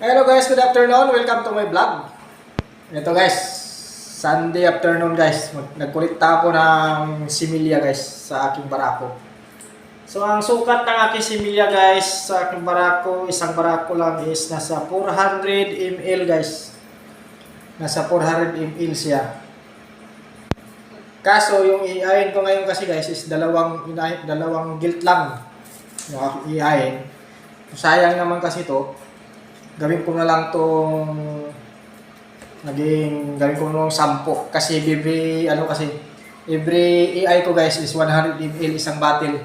Hello guys, good afternoon. Welcome to my vlog. Ito guys, Sunday afternoon guys. Nagkulikta ako ng similya guys sa aking barako. So ang sukat ng aking similya guys sa aking barako, isang barako lang is nasa 400 ml guys. Nasa 400 ml siya. Kaso yung iihayin ko ngayon kasi guys is dalawang gilt lang yung aking iihayin. Sayang naman kasi to. Gawin ko na lang tong gawin ko na lang 10 kasi every AI ko guys is 100 ml isang bottle.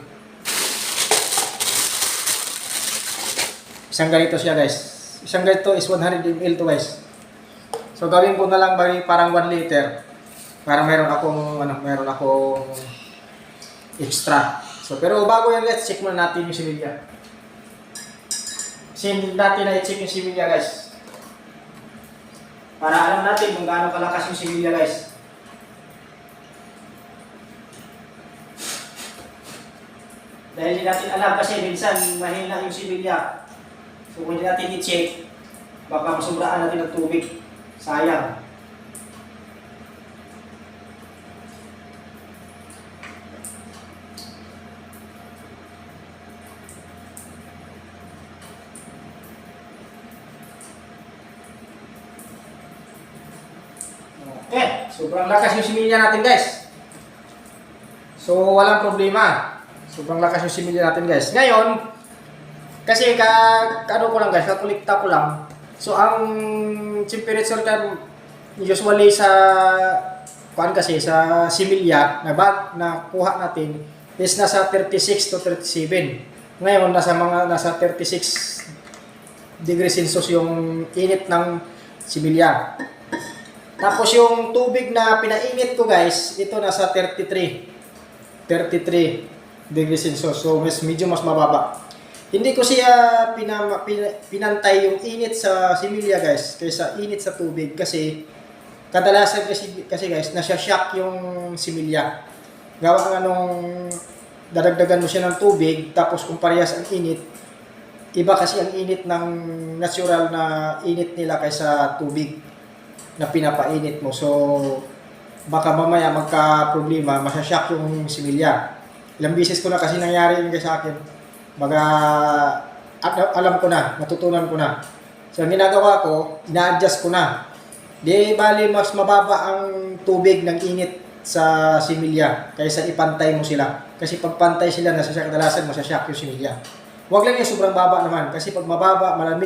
Isang ganito siya guys. Isang ganito is 100 ml to guys. So gawin ko na lang parang 1 liter para meron akong extra. So pero bago yan, let's check muna natin yung similya. Hindi natin na i-check yung similya guys. Para alam natin kung gaano kalakas yung similya guys. Dahil hindi natin alam kasi minsan mahina yung similya. So kung hindi natin i-check, baka masubraan natin ng tubig. Sayang. Okay, sobrang lakas yung similya natin guys. So walang problema. Sobrang lakas yung similya natin guys. Ngayon, kasi ano ko lang guys, kakulikta ko lang. So ang temperature kan usually sa sa similya na kuha natin is nasa 36 to 37. Ngayon nasa 36 degrees Celsius yung init ng similya. Tapos yung tubig na pinainit ko guys, ito nasa 33 degrees Celsius. So medyo mas mababa. Hindi ko siya pinantay yung init sa similya guys kaysa init sa tubig kasi kadalasan kasi guys nasya-shock yung similya. Gawa ng dadagdagan mo siya ng tubig tapos kung parehas ang init, iba kasi ang init ng natural na init nila kaysa tubig na pinapainit mo. So baka mamaya magka-problema, masya-shock yung similya. Ilang beses ko na kasi nangyari yun sa akin. Baga alam ko na, natutunan ko na. So ang ginagawa ko, ina-adjust ko na. Di bali mas mababa ang tubig ng init sa similya kaysa ipantay mo sila. Kasi pag pantay sila, kadalasan masya-shock yung similya. Huwag lang yung sobrang baba naman kasi pag mababa, malamig